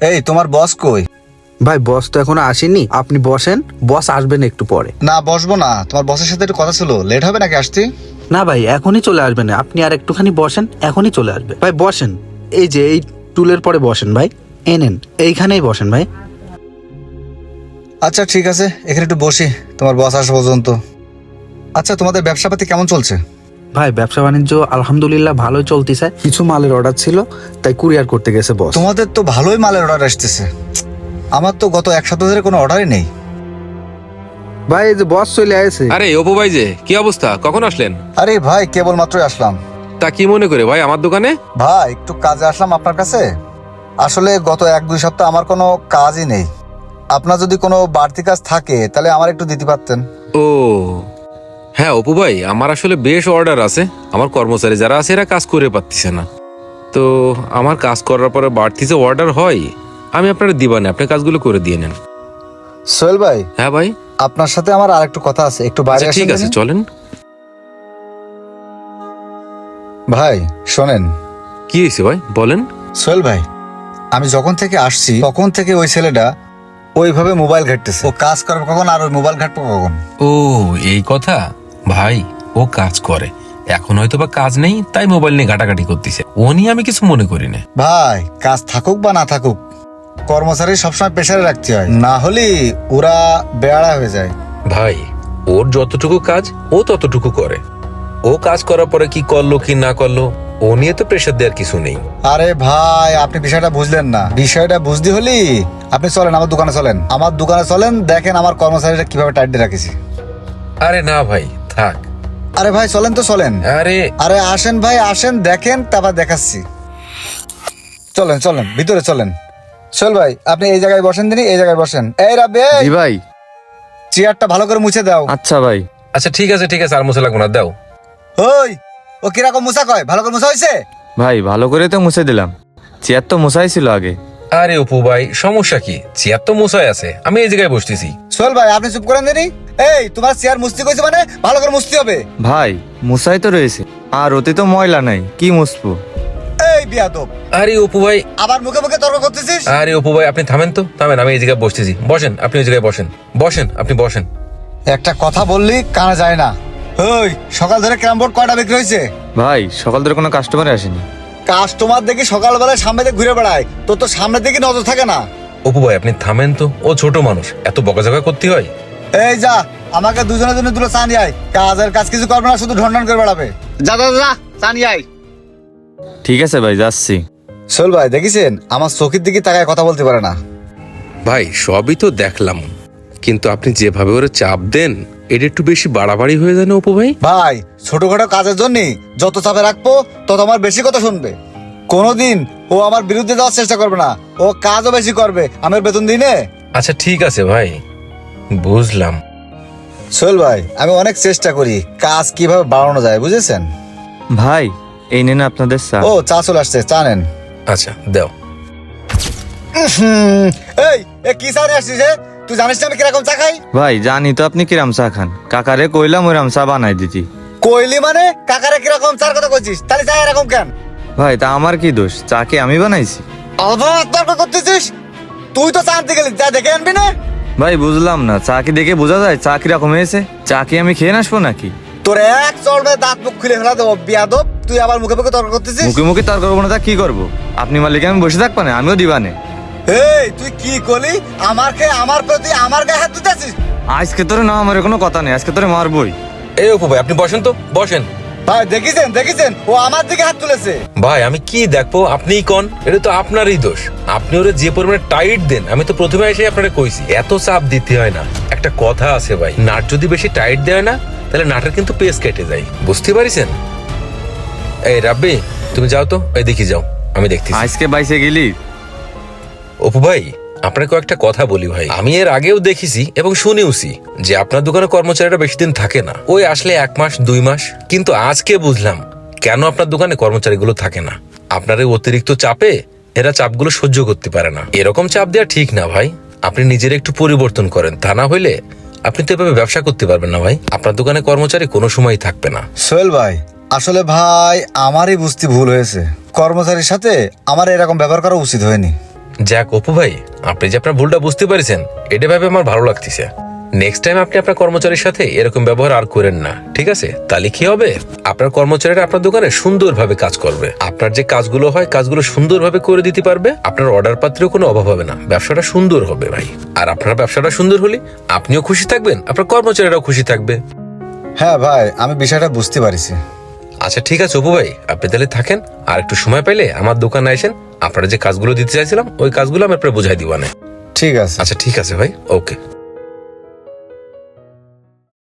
এই তোমার বস কই? ভাই বস তো এখনো আসেনি, আপনি বসেন, বস আসবেন একটু পরে। না বসবো না, তোমার বসের সাথে একটু কথা ছিল, লেট হবে নাকি আসতে? না ভাই এখনই চলে আসবে না, আপনি আর একটুখানি বসেন, এখনই চলে আসবে। ভাই বসেন, এই যে এই টুলের পরে বসেন ভাই, এনেন এইখানেই বসেন ভাই। আচ্ছা ঠিক আছে, এখানে একটু বসি তোমার বস আসা পর্যন্ত। আচ্ছা তোমাদের ব্যবসাপাতি কেমন চলছে? ভাই ব্যবসা বাণিজ্য আলহামদুলিল্লাহ ভালোই চলতেছে, কিছু মালের অর্ডার ছিল তাই কুরিয়ার করতে গেছে বস। তোমাদের তো ভালোই মালের অর্ডার আসতেছে, আমার তো গত এক সপ্তাহ ধরে কোনো অর্ডারই নেই। ভাই এই যে বস চলে আসে। আরে অপু ভাই, যে কি অবস্থা, কখন আসলেন? আরে ভাই কেবল মাত্রই আসলাম। তা কি মনে করে ভাই আমার দোকানে? ভাই একটু কাজে আসলাম আপনার কাছে। আসলে গত 1-2 সপ্তাহ আমার কোনো কাজই নেই, আপনার যদি কোনো বাড়তি কাজ থাকে তাহলে আমার একটু দিতে পারতেন। ও হ্যাঁ অপু ভাই, আমার আসলে বেশ অর্ডার আছে, আমার কর্মচারী যারা আছে এরা কাজ করে পারতেছে না, তো আমার কাজ করার পরে বাড়তি যে অর্ডার হয় আমি আপনারা দিবানে, আপনি কাজগুলো করে দিয়ে নেন। সোহেল ভাই, হ্যাঁ ভাই। আপনার সাথে আমার আর একটু কথা আছে, একটু বাইরে আচ্ছা, ঠিক আসেন আছে দেখি। চলেন। ভাই শোনেন। কি হয়েছে ভাই বলেন। সোহেল ভাই, আমি যখন থেকে আসছি তখন থেকে ওই ছেলেটা ওইভাবে মোবাইল ঘাঁটতেছে। ও কাজ করবে কখন আর ওই মোবাইল ঘাঁটবো কখন? ও এই কথা ভাই, ও কাজ করে, এখন হয়তো বা কাজ নেই তাই মোবাইল নিয়ে ঘাটাঘাটি করতেছে, ও নিয়ে আমি কিছু মনে করি না। ভাই কাজ থাকুক বা না থাকুক, কর্মচারী সবসময় প্রেসারে রাখতে হয়, না হলে ওরা বেয়াড়া হয়ে যায়। ভাই ওর যতটুকু কাজ ও ততটুকু করে, ও কাজ করার পরে কি করলো কি না করলো ও নিয়ে তো প্রেশার দেওয়ার কিছু নেই। আরে ভাই আপনি বিষয়টা বুঝলেন না, বিষয়টা বুঝতে হলে আপনি চলেন আমার দোকানে, চলেন আমার দোকানে চলেন, দেখেন আমার কর্মচারীরা কিভাবে টাইট দিয়ে রাখেছি। আরে না ভাই থাক। আরে ভাই চলেন তো চলেন। আরে আরে আসেন ভাই আসেন, দেখেন তারপর দেখাচ্ছি। চলেন চলেন ভিতরে চলেন। সোহেল ভাই আপনি এই জায়গায় বসেন, দিনই এই জায়গায় বসেন। এই রাব্বি, জি ভাই। চেয়ারটা ভালো করে মুছে দাও। আচ্ছা ভাই। আচ্ছা ঠিক আছে ঠিক আছে, আর মুছে লাগবো না, দাও। ওই ও কিরকম মুছা কয়, ভালো করে মুছা হয়েছে? ভাই ভালো করে তো মুছে দিলাম, চেয়ার তো মুছাই ছিল আগে। আরে অপু ভাই সমস্যা কি, চেয়ার তো মুছাই আছে, আমি এই জায়গায় বসতেছি। সোহেল ভাই আপনি চুপ করেন দিনই। এই তোমার চেয়ার মুছতে কইছে মানে ভালো করে মুছতে হবে। ভাই মুছাই তো রয়েছে, আর ওতে তো ময়লা নাই, কি মুছবো? এই বিয়াদব, আরে অপু ভাই, আবার মুখে মুখে তর্ক করতেছিস? আরে অপু ভাই আপনি থামেন তো, থামেন, আমি এই জায়গায় বসতেছি, বসেন আপনি ওই জায়গায় বসেন, বসেন আপনি বসেন। একটা কথা বললি কানে যায় না। ওই সকাল ধরে ক্যারাম বোর্ড কয়টা বিক্রি হয়েছে? ভাই সকাল ধরে কোনো কাস্টমার আসেনি। কাস্টমার দেখি সকালবেলায় সামনে দিয়ে ঘুরে বেড়ায়, তোর তো সামনের দিকে নজর থাকে না। অপু ভাই আপনি থামেন তো, ও ছোট মানুষ, এত বকাঝকা করতে হয়? এই যা, আমাকে দুজনের জন্য দুটো চা নিয়ে আয়, কাজের কাজ কিছু করবে না, শুধু ঢন করে বেড়াবে। যা যা যা, চা নিয়ে আয়। ঠিক আছে ভাই যাচ্ছি। সোহেল ভাই দেখেছেন আমার চোখের দিকে তাকায় কথা বলতে পারে না। ভাই সবই তো দেখলাম, কিন্তু আপনি যেভাবে ওরা চাপ দেন এটা একটু বেশি বাড়াবাড়ি হয়ে যায় না অপু ভাই? ভাই ছোটখাটো কাজের জন্য যত চাপে রাখবো তত আমার বেশি কথা শুনবে। কোনোদিন ও আমার বিরুদ্ধে যাওয়ার চেষ্টা করবে না, ও কাজও বেশি করবে, আমার বেতন দিনে। আচ্ছা ঠিক আছে ভাই, বুঝলাম। সোহেল ভাই আমি অনেক চেষ্টা করি কাজ কিভাবে বাড়ানো যায়, বুঝেছেন? ভাই এই নেন আপনাদের চা। ও চা চলে আসছে, চা নেন। আচ্ছা দাও। এই এ কি চা নিয়ে আসছিস রে? তুই জানিস না আমি কিরকম চা খাই? ভাই জানি তো আপনি কিরাম চা খান, কাকারে কইলাম ওইরাম চা বানাই দিতি। কইলি মানে কাকারে কিরকম চার কথা কইছিস, তাহলে চা এরকম কেন? ভাই তা আমার কি দোষ, চা কি আমি বানাইছি? আবার তর্ক করতেছিস? তুই তো চা আনতে গেলি, যা দেখে আনবি না? ভাই বুঝলাম না, চা কি দেখে বোঝা যায় চা কিরকম হয়েছে? চা কি আমি খেয়ে আসবো নাকি? তোর এক চড়বে দাঁত মুখ খুলে ফেলা দেবো বিয়াদব, তুই আবার মুখে মুখে তর্ক করতেছিস। মুখে মুখে তার করবো না, তা কি করবো? আপনি মালিক আমি বসে থাকবো না, আমিও দিবানে। এই তুই কি করলি, আমার খেয়ে আমার প্রতি আমার গায়ে হাত দিতেছিস? আজকে তোরে না আমার কোনো কথা নেই, আজকে তোরে মারবই। এই অপু ভাই আপনি বসেন তো, বসেন। ভাই দেখেছেন দেখেছেন ও আমার দিকে হাত তুলেছে। ভাই আমি কি দেখবো, আপনিই কন, এটা তো আপনারই দোষ। আপনি ওরে যে পরিমাণে টাইট দেন, আমি তো প্রথমে এসে আপনারা কইছি এত চাপ দিতে হয় না। একটা কথা আছে ভাই, নাট যদি বেশি টাইট দেয় না তাহলে নাটের কিন্তু পেস কেটে যায়, বুঝতে পারিছেন? এই রাব্বি তুমি যাও তো, এই দেখি যাও, আমি দেখতেছি। আজকে বাইসে গেলি? অপু ভাই আপনাকে একটা কথা বলি ভাই, আমি এর আগেও দেখেছি এবং শুনেওছি যে আপনার দোকানে কর্মচারীরা বেশি দিন থাকে না, ওই আসলে 1 মাস 2 মাস, কিন্তু আজকে বুঝলাম কেন আপনার দোকানে কর্মচারীগুলো থাকে না। আপনার এই অতিরিক্ত চাপে এরা চাপগুলো সহ্য করতে পারে না, এরকম চাপ দেওয়া ঠিক না ভাই। আপনি নিজের একটু পরিবর্তন করেন, তা না হইলে আপনি তো এভাবে ব্যবসা করতে পারবেন না ভাই, আপনার দোকানে কর্মচারী কোনো সময় থাকবে না। সোহেল ভাই আসলে ভাই আমারই বুঝতে ভুল হয়েছে, কর্মচারীর সাথে আমার এরকম ব্যবহার করা উচিত হয়নি। যাক অপু ভাই, আপনি যে আপনার ভুলটা বুঝতে পারছেন এটা ভেবে আমার ভালো লাগতেছে। নেক্সট টাইম আপনি আপনার কর্মচারীর সাথে এরকম ব্যবহার আর করেন না, ঠিক আছে? তাহলে কি হবে, আপনার কর্মচারীরা আপনার দোকানে সুন্দরভাবে কাজ করবে, আপনার যে কাজগুলো হয় কাজগুলো সুন্দরভাবে করে দিতে পারবে, আপনার অর্ডার পাত্রেও কোনো অভাব হবে না, ব্যবসাটা সুন্দর হবে ভাই। আর আপনার ব্যবসাটা সুন্দর হলে আপনিও খুশি থাকবেন, আপনার কর্মচারীরাও খুশি থাকবে। হ্যাঁ ভাই, আমি বিষয়টা বুঝতে পারিছি। আচ্ছা ঠিক আছে অপু ভাই, আপনি তাহলে থাকেন, আর একটু সময় পাইলে আমার দোকানে আসেন, আপনারা যে কাজগুলো দিতে চাইছিলাম ওই কাজগুলো আমি আপনার বোঝাই দিবানে। ঠিক আছে। আচ্ছা ঠিক আছে ভাই, ওকে।